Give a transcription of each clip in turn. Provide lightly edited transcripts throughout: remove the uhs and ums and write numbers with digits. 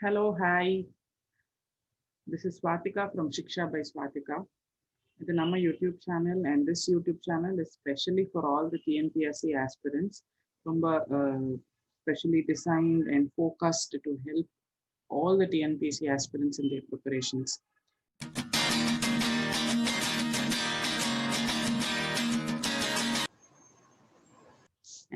Hello, hi. This is Swatika from Shiksha by Swatika. It's a Nama YouTube channel, and this YouTube channel is specially for all the TNPSC aspirants, from specially designed and focused to help all the TNPSC aspirants in their preparations.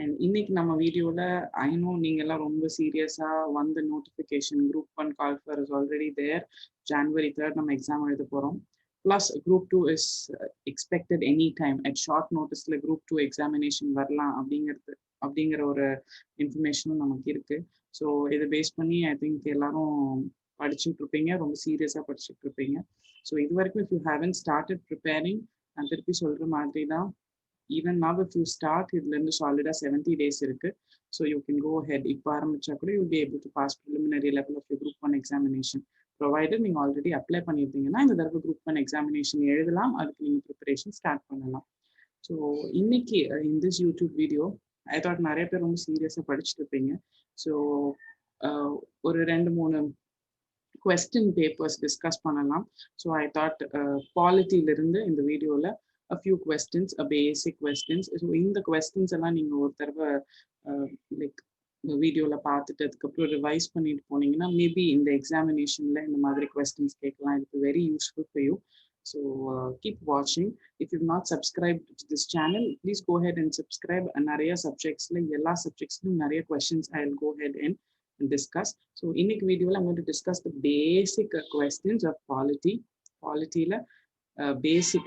And இன்னைக்கு நம்ம வீடியோல I know நீங்க எல்லாம் ரொம்ப சீரியஸா வந்த notification group 1 call for is already there. January 3rd நம்ம exam எழுத போறோம். Plus group 2 is expected any time at short noticeல group 2 examination வரலாம் அப்படிங்கிற ஒரு இன்ஃபர்மேஷனும் நமக்கு இருக்கு. ஸோ இதை பேஸ் பண்ணி ஐ திங்க் எல்லாரும் படிச்சுட்டு இருப்பீங்க, ரொம்ப சீரியஸா படிச்சுட்டு இருப்பீங்க. ஸோ இது வரைக்கும் if you haven't started preparing, நான் திருப்பி சொல்ற மாதிரி தான், even now if you start இதுல இருந்து solid 70 days இருக்கு. So you can go ahead. இப்போ ஆரம்பிச்சா கூட you'll be able to pass preliminary level of your group 1 examination, provided நீங்க ஆல்ரெடி அப்ளை பண்ணியிருந்தீங்கன்னா இந்த தடவை group 1 examination எழுதலாம், அதுக்கு நீங்க ப்ரிப்பரேஷன் ஸ்டார்ட் பண்ணலாம். ஸோ இன்னைக்கு in this YouTube video I thought நிறைய பேர் ரொம்ப சீரியஸா படிச்சுட்டு இருப்பீங்க. ஸோ ஒரு 2-3 question papers discuss பண்ணலாம். So I thought பாலிட்டில இருந்து இந்த வீடியோல a few questions, a basic questions. So இந்த questions எல்லாம் நீங்க ஒரு தடவை லைக் வீடியோல பார்த்துட்டு அதுக்கப்புறம் ரிவைஸ் பண்ணிட்டு போனீங்கன்னா மேபி இந்த எக்ஸாமினேஷன்ல இந்த மாதிரி கொஸ்டின்ஸ் கேட்கலாம். It's very useful for you. So keep watching. If you've not subscribed to this channel, please go ahead and subscribe. நிறைய சப்ஜெக்ட்ஸ்ல எல்லா சப்ஜெக்ட்ஸ்லயும் நிறைய questions I'll go ahead and discuss. So இன்னைக்கு வீடியோல I'm going to discuss the basic questions of polityல basic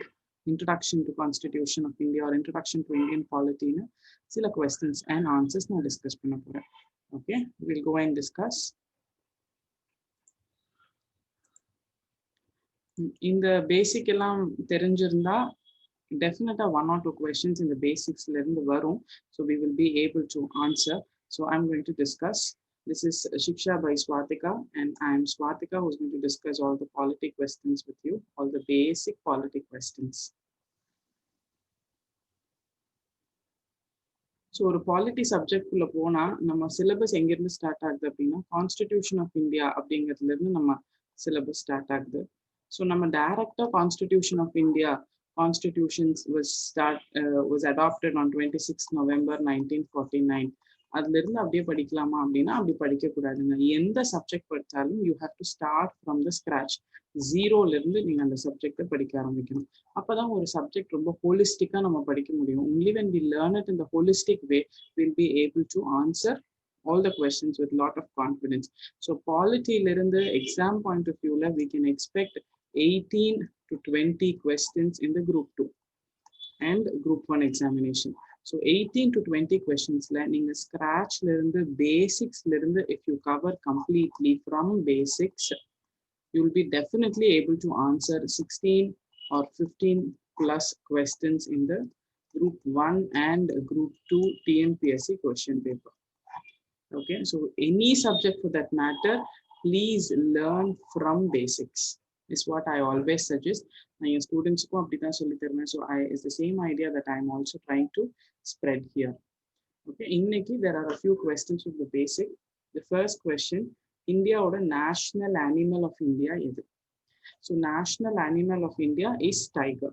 introduction to Constitution of India or introduction to Indian polity na sila questions and answers na discuss panna pora. Okay, we'll go and discuss. In the basic ellam therinjirundha definitely 1 or 2 questions in the basics la irundhu varum, so we will be able to answer. So I'm going to discuss. This is Shiksha by Swatika, and I am Swatika who's going to discuss all the polity questions with you, all the basic polity questions. So ஒரு polity சப்ஜெக்ட்குள்ள போனா நம்ம syllabus எங்கிருந்து start ஆகுது அப்படின்னா constitution of India அப்படிங்கிறதுல இருந்து நம்ம syllabus start ஆகுது. ஸோ நம்ம டைரக்டா constitution of India constitutions was adopted on 26 November 1949 அதுல இருந்து அப்படியே படிக்கலாமா அப்படின்னா அப்படி படிக்க கூடாதுங்க. எந்த சப்ஜெக்ட் படித்தாலும் you have to start from the scratch, ஜீரோல இருந்து நீங்க அந்த சப்ஜெக்டை படிக்க ஆரம்பிக்கணும். அப்பதான் ஒரு சப்ஜெக்ட் ரொம்ப ஹோலிஸ்டிக்கா நம்ம படிக்க முடியும். only when we learn it in the holistic way we'll be able to answer all the questions with lot of confidence. So polityல இருந்து exam point of view we can expect 18 to 20 questions in the group 2 and group 1 examination. So 18 to 20 questions நீங்க scratchல இருந்து basicsல இருந்து if you cover completely from basics, you'll be definitely able to answer 16 or 15 plus questions in the group 1 and group 2 TNPSC question paper. Okay, so any subject for that matter, please learn from basics is what I always suggest. My students ko apdi solli thermen. So is the same idea that I am also trying to spread here. Okay, inneki there are a few questions of the basic. The first question, India oda national animal of India edu? So national animal of India is tiger.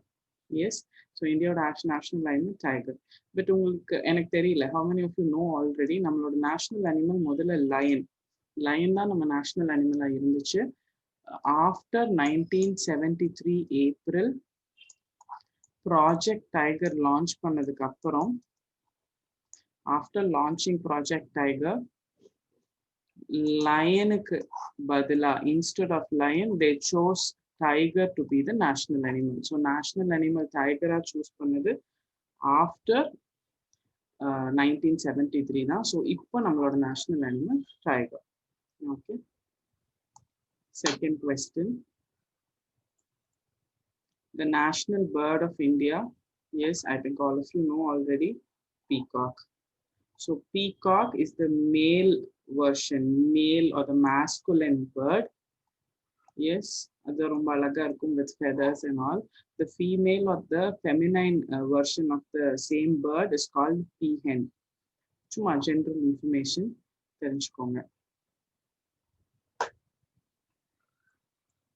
Yes, so India oda national animal tiger. But உங்களுக்கு எனக்கு தெரியல, how many of you know already நம்மளோட national animal முதல்ல lion தான் நம்ம national animal இருந்துச்சு. After 1973 April Project Tiger launch பண்ணதுக்கு அப்புறம், after launching Project Tiger, lionக்கு பதிலா instead of lion they chose tiger to be the national animal. So national animal tiger choose பண்ணது after 1973 தான். So இப்போ நம்மளோட national animal tiger. Okay, second question, the national bird of India. Yes, I think all of you know already, peacock. So peacock is the male version, male or the masculine bird. Yes, அது ரொம்ப அழகா இருக்கும் with feathers and all. The female or the feminine version of the same bird is called peahen. சும்மா general information தெரிஞ்சுக்கோங்க.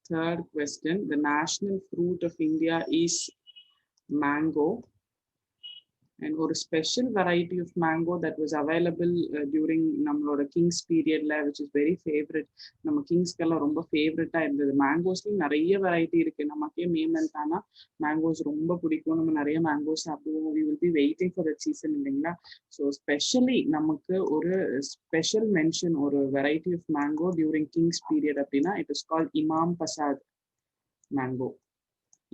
Third question, the national fruit of India is mango. And ஒரு special variety of mango that was available during நம்மளோட Kings பீரியட்ல, which is very favorite. நம்ம கிங்ஸ்க்கெல்லாம் ரொம்ப ஃபேவரட்டா இருந்தது. மேங்கோஸ்லயும் நிறைய variety இருக்கு. நமக்கே மே மந்த் ஆனா மேங்கோஸ் ரொம்ப பிடிக்கும். நம்ம நிறைய மேங்கோஸ் சாப்பிடுவோம். we will be waiting for that season இல்லைங்களா? ஸோ ஸ்பெஷலி நமக்கு ஒரு ஸ்பெஷல் மென்ஷன், ஒரு variety of mango during kings period அப்படின்னா it is called Imam Pasand mango.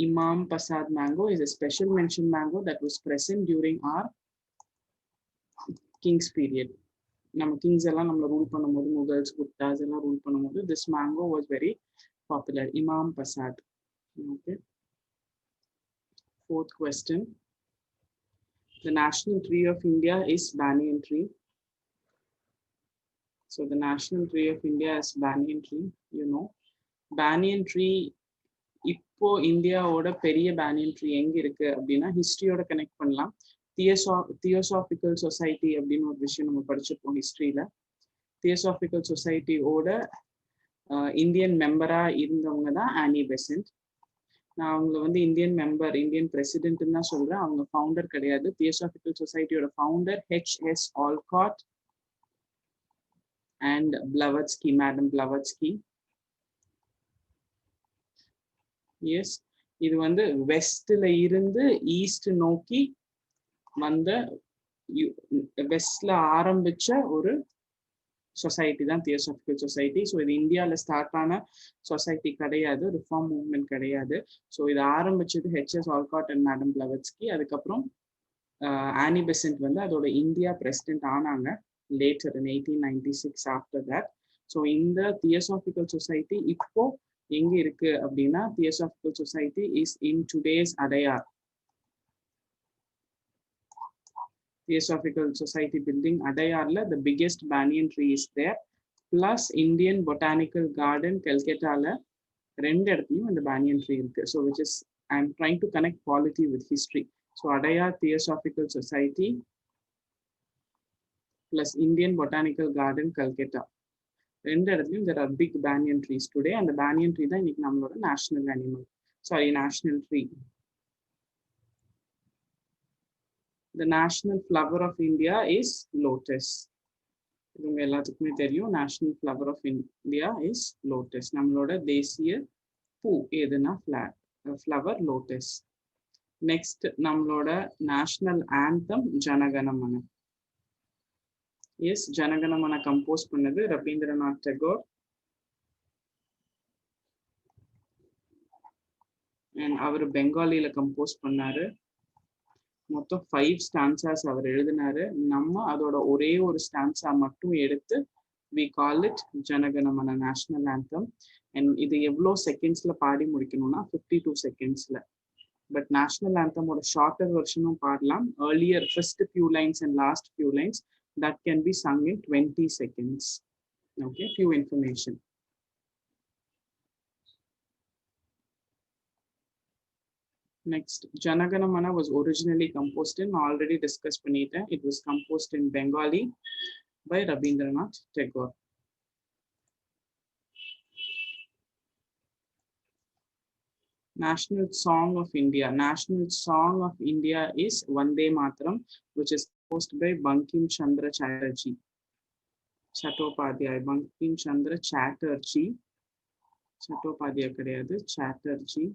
Imam Pasad mango is a special mention mango that was present during our king's period. நம்ம Kings எல்லாம் நம்மள rule பண்ணும்போது, Mughals, Guptas எல்லாம் rule பண்ணும்போது this mango was very popular. Imam Pasad. Okay. Fourth question. The national tree of India is banyan tree. So the national tree of India is banyan tree. You know, banyan tree இப்போ இந்தியாவோட பெரிய banyan tree எங்க இருக்கு அப்படின்னா ஹிஸ்டரியோட connect பண்ணலாம். Theosophical society அப்படின்னு ஒரு விஷயம் நம்ம படிச்சிருப்போம் ஹிஸ்டரியில. தியோசாபிக்கல் சொசைட்டியோட இந்தியன் மெம்பரா இருந்தவங்க தான் ஆனி பெசன்ட். நான் அவங்களை வந்து இந்தியன் மெம்பர், இந்தியன் பிரசிடென்ட்னு தான் சொல்றேன். அவங்க ஃபவுண்டர் கிடையாது. தியோசாபிக்கல் சொசைட்டியோட founder H S. Olcott and Blavatsky, madam Blavatsky. Yes, இது வந்து வெஸ்ட்ல இருந்து ஈஸ்ட் நோக்கி வந்த, வெஸ்ட்ல ஆரம்பிச்ச ஒரு சொசைட்டி தான் தியோசாபிக்கல் சொசைட்டி. ஸோ இது இந்தியாவில் ஸ்டார்ட் ஆன சொசைட்டி கிடையாது, ரிஃபார்ம் மூவ்மெண்ட் கிடையாது. ஸோ இது ஆரம்பிச்சது H S. Olcott and madam Blavatsky. அதுக்கப்புறம் ஆனி பெசன்ட் வந்து அதோட இந்தியா பிரசிடென்ட் ஆனாங்க later in 1896 after that. So இந்த தியோசாபிக்கல் சொசைட்டி இப்போ எங்க இருக்கு அப்படின்னா Theosophical Society is in today's Adyar. Theosophical Society building Adayarla, the biggest banyan tree is there, plus Indian Botanical Garden Calcutta ரெண்டு இடத்துலயும் இந்த banyan tree இருக்கு. So which is, I'm trying to connect quality with history. So Adayar Theosophical Society plus Indian Botanical Garden Calcutta, ரெண்டு இடத்துலயும் there are big banyan trees today, and the banyan tree தான் இன்னைக்கு நம்மளோட national animal, sorry, national tree. The national flower of India is lotus. இவங்க எல்லாத்துக்குமே தெரியும், national flower of India is lotus. நம்மளோட தேசிய பூ எதுனா flower lotus. Next நம்மளோட national anthem Jana Gana Mana. Yes, Jana Gana Mana compose பண்ணது ரவீந்திரநாத் டெகோர். And அவர் பெங்காலில கம்போஸ் பண்ணாரு. மொத்தம் 5 ஸ்டான்சாஸ் அவர் எழுதினாரு. நம்ம அதோட ஒரே ஒரு ஸ்டான்சா மட்டும் எடுத்து we call it Jana Gana Mana national anthem. And இது எவ்வளோ செகண்ட்ஸ்ல பாடி முடிக்கணும்னா 52 செகண்ட்ஸ்ல. பட் நேஷனல் ஆந்தமோட ஷார்ட்டர் வெர்ஷனும் பாடலாம். Earlier first few lines and last few lines that can be sung in 20 seconds. Okay, few information. Next, Janaganamana was originally composed in, already discussed Panita, it was composed in Bengali by Rabindranath Tagore. National Song of India. National Song of India is Vande Mataram, which is composed by Bankim Chandra Chatterjee. Chattopadhyay, Bankim Chandra Chatterjee. Chattopadhyay kadayadu, Chatterjee.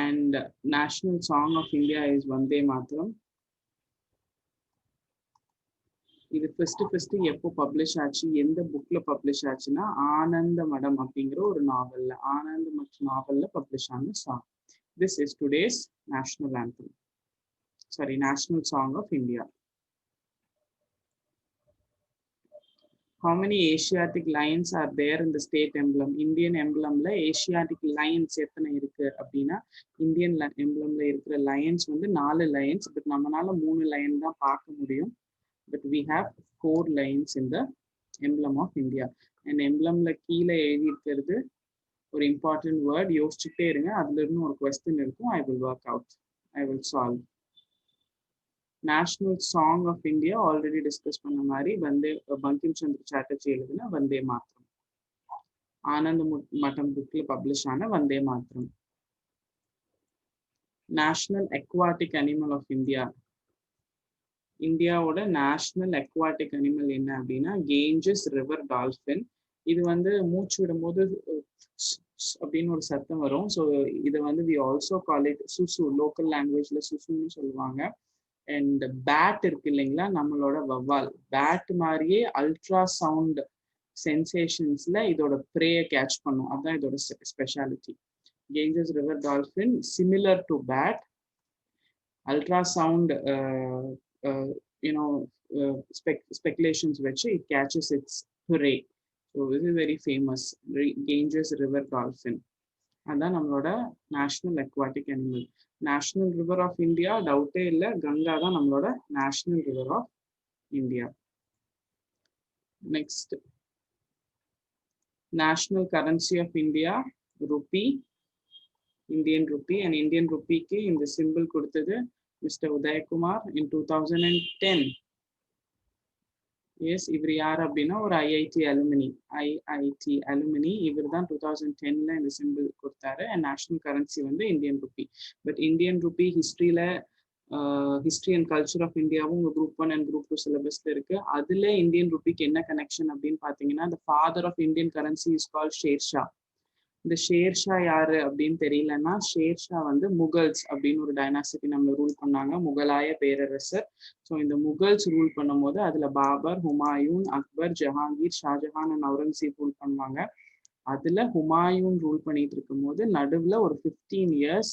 And national song of India is Vande Mataram. இது first எப்போ publish ஆச்சு, எந்த புக்ல publish ஆச்சுன்னா ஆனந்த மடம் அப்படிங்கிற ஒரு நாவல்ல, ஆனந்த மடம் நாவல்ல பப்ளிஷ் ஆன song. This is today's national anthem, sorry, national song of India. How many Asiatic lions are there in the state emblem? Indian emblemல Asiatic lions எத்தனை இருக்கு அப்படின்னா, இந்தியன் emblemல இருக்கிற lions வந்து 4 lions, பட் நம்மளால 3 lion தான் பார்க்க முடியும். But we have 4 lions in the emblem of India. And emblemல கீழே எழுதி இருக்கிறது ஒரு important word, யோசிச்சுட்டே இருங்க, அதுல இருந்து ஒரு question இருக்கும். I will work out, I will solve. National Song of India already discussed பண்ண மாதிரி வந்தே, பங்கிம் சந்திர சாட்டர்ஜி எழுதின வந்தே மாதரம். ஆனந்த் மட்டம் புக்ல பப்ளிஷ் ஆன Vande Mataram. National aquatic animal of India. இந்தியாவோட நேஷனல் அக்வாட்டிக் அனிமல் என்ன அப்படின்னா கேஞ்சஸ் ரிவர் டால்ஃபின். இது வந்து மூச்சு விடும்போது அப்படின்னு ஒரு சத்தம் வரும். ஸோ இதை வந்து we also call it susu, local லாங்குவேஜ்ல சுசுன்னு சொல்லுவாங்க. அண்ட் பேட் இருக்கு இல்லைங்களா, நம்மளோட வவ்வால், பேட் மாதிரியே அல்ட்ரா சவுண்ட் சென்சேஷன்ஸ்ல இதோட ப்ரேயை கேட்ச் பண்ணும். அதுதான் இதோட speciality. Ganges river dolphin similar to bat, ultrasound speculations which it catches its prey. So this is very famous, Ganges river dolphin. அதான் நம்மளோட national aquatic animal. National river of India டவுட்டே இல்லை, கங்கா தான் நம்மளோட national river of India. Next, national currency of India rupee, Indian rupee. And Indian ரூபிக்கு இந்த symbol கொடுத்தது Mr. Uday Kumar in 2010. Yes, இவர் யார் அப்படின்னா ஒரு ஐஐடி அலுமினி. இவர் தான் 2010ல இந்த சிம்பிள் கொடுத்தாரு. அண்ட் நேஷனல் கரன்சி வந்து Indian rupee. But Indian rupee history and culture of இந்தியாவும் உங்க குரூப் 1 அண்ட் குரூப் 2 சிலபஸ்ல இருக்கு. அதுல இந்தியன் ரூபிக்கு என்ன கனெக்ஷன் அப்படின்னு பாத்தீங்கன்னா, the father of Indian currency is called Sher Shah. இந்த ஷேர்ஷா யாரு அப்படின்னு தெரியலன்னா, ஷேர்ஷா வந்து முகல்ஸ் அப்படின்னு ஒரு டைனாசிட்டி நம்மள ரூல் பண்ணாங்க, முகலாய பேரரசர். ஸோ இந்த முகல்ஸ் ரூல் பண்ணும் போது அதுல பாபர், ஹுமாயூன், அக்பர், ஜஹாங்கீர், ஷாஜஹான் அண்ட் அவுரங்கசீப் ரூல் பண்ணுவாங்க. அதுல ஹுமாயூன் ரூல் பண்ணிட்டு இருக்கும் போது நடுவுல ஒரு 15 years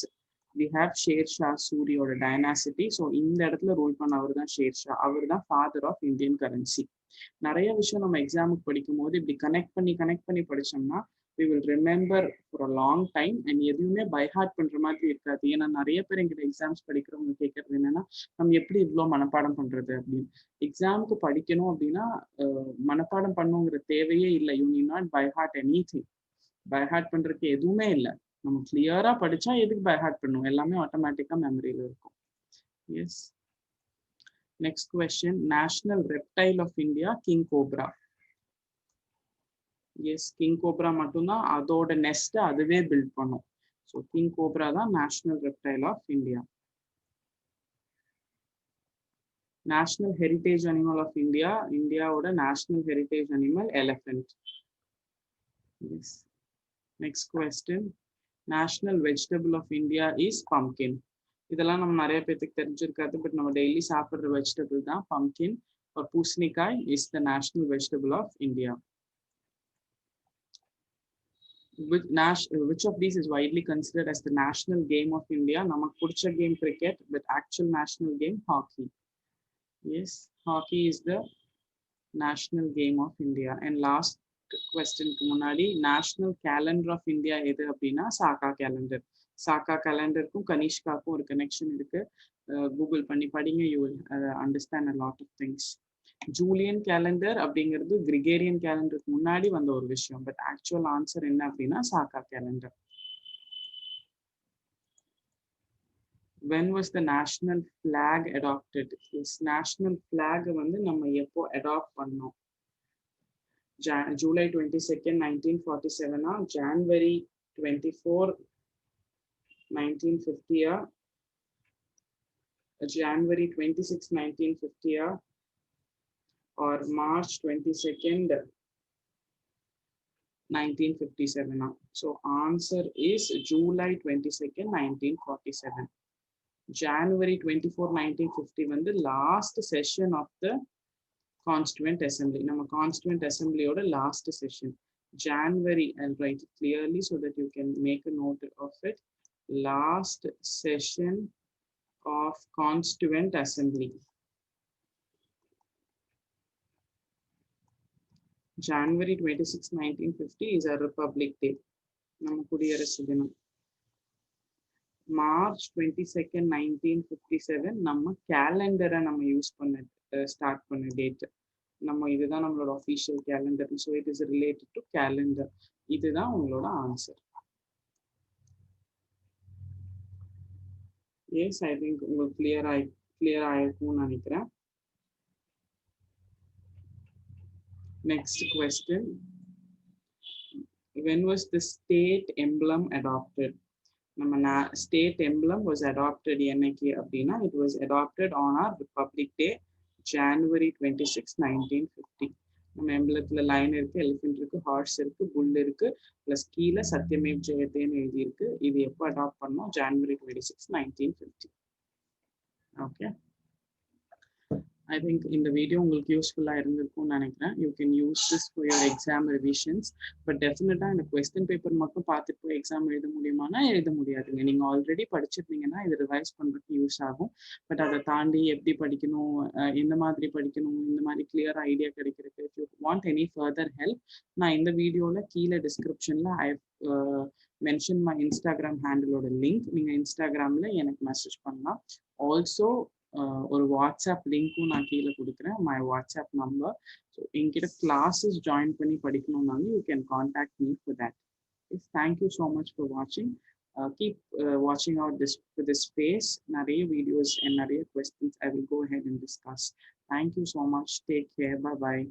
we have ஷேர்ஷா சூரியோட டைனாசிட்டி. ஸோ இந்த இடத்துல ரூல் பண்ண அவர் தான் ஷேர்ஷா. அவர் தான் ஃபாதர் ஆஃப் இந்தியன் கரன்சி. நிறைய விஷயம் நம்ம எக்ஸாமுக்கு படிக்கும் போது இப்படி கனெக்ட் பண்ணி படிச்சோம்னா we will remember for a long time. and எதுவுமே பை ஹார்ட் பண்ற மாதிரி இருக்காது. ஏன்னா நிறைய பேர் எங்கிட்ட எக்ஸாம்ஸ் படிக்கிறவங்க கேட்கறது என்னன்னா, நம்ம எப்படி இவ்வளோ மனப்பாடம் பண்றது அப்படின்னு. எக்ஸாமுக்கு படிக்கணும் அப்படின்னா மனப்பாடம் பண்ணுங்கிற தேவையே இல்லை. You need not by heart anything. By heart பண்றதுக்கு எதுவுமே இல்லை. நம்ம கிளியரா படிச்சா எதுக்கு பை ஹார்ட் பண்ணும், எல்லாமே ஆட்டோமேட்டிக்கா மெமரியில இருக்கும். Yes. Next question, national reptile of India king cobra. Yes, king cobra மட்டும்தான் அதோட நெஸ்ட் அதுவே பில்ட் பண்ணும். ஸோ கிங் கோப்ரா தான் national reptile of India. National heritage animal of India. இந்தியாவோட national heritage animal elephant. Yes. Next question, national vegetable of India is pumpkin. இதெல்லாம் நம்ம நிறைய பேருக்கு தெரிஞ்சிருக்காது, பட் நம்ம டெய்லி சாப்பிட்ற வெஜிடபிள் தான் பம்கின். or பூசணிக்காய் is the national vegetable of India. Which of these is widely considered as the national game of India? Namak pudicha game cricket, but actual national game hockey. Yes, hockey is the national game of India. And last question ku munadi, national calendar of India edu appadina Saka calendar. Saka calendar kum Kanishka kum or connection irukku. Google panni padinga, you will understand a lot of things. Julian calendar அப்படிங்கிறது கிரிகேரியன் கேலண்டருக்கு முன்னாடி வந்த ஒரு விஷயம். But actual answer என்ன அப்படின்னா சாக்கா calendar. when was the national flag adopted? This national flag வந்து நம்ம எப்போ அடாப்ட் பண்ணோம்? July 22nd 1947 January 24 1950 January 26 1950 or March 22nd 1957. So answer is July 22nd 1947. January 24 1950 when the last session of the Constituent Assembly. Nama Constituent Assembly oda last session. January, I'll write it clearly so that you can make a note of it. Last session of Constituent Assembly. January 26, 1950 is a Republic Day. Nama Kudiyarasu Dinam. March 22nd, 1957 நம்ம calendar நம்ம use பண்ண start பண்ண date. நம்ம இதுதான் நம்மளோட official calendar. So it is related to calendar. இதுதான் உங்களோட answer. S, I think உங்களுக்கு கிளியர் ஆயிருக்கும்னு நினைக்கிறேன். Next question, when was the state emblem adopted? நம்ம state emblem was adopted என்னைக்கு அப்படின்னா it was adopted on our Republic Day, January 26, 1950. நம்ம எம்பளத்துல line இருக்கு, elephant இருக்கு, ஹார்ஸ் இருக்கு, புல் இருக்கு, பிளஸ் கீழே சத்யமேவ் ஜெயதேன்னு எழுதி இருக்கு. இது எப்போ அடாப்ட் பண்ணோம்? January 26, 1950. Okay, I think in the video உங்களுக்கு யூஸ்ஃபுல்லா இருந்திருக்கும்னு நினைக்கிறேன். You can use this for your exam revisions. But definitely இந்த question paper மட்டும் பார்த்துட்டு போய் எக்ஸாம் எழுத முடியுமானா எழுத முடியாதுங்க. நீங்க ஆல்ரெடி படிச்சிருந்தீங்கன்னா இது ரிவைஸ் பண்றதுக்கு யூஸ் ஆகும். பட் அதை தாண்டி எப்படி படிக்கணும், எந்த மாதிரி படிக்கணும், இந்த மாதிரி கிளியர் ஐடியா கிடைக்கிறதுக்கு if you want any further help, நான் இந்த வீடியோல கீழே டிஸ்கிரிப்ஷன்ல I mention my Instagram handleோட லிங்க், நீங்க இன்ஸ்டாகிராம்ல எனக்கு மெசேஜ் பண்ணலாம். ஆல்சோ ஒரு வாட்ஸ்அப் லிங்க்கும் நான் கீழே கொடுக்குறேன், மை வாட்ஸ்அப் நம்பர். ஸோ என்கிட்ட கிளாஸஸ் ஜாயின் பண்ணி படிக்கணும்னாலும் you can contact me for that. Thank you so much for வாட்சிங். கீப் வாட்சிங் அவுட் this space. நிறைய வீடியோஸ் and நிறைய questions I will go ahead and discuss. Thank you so much. Take care. Bye bye.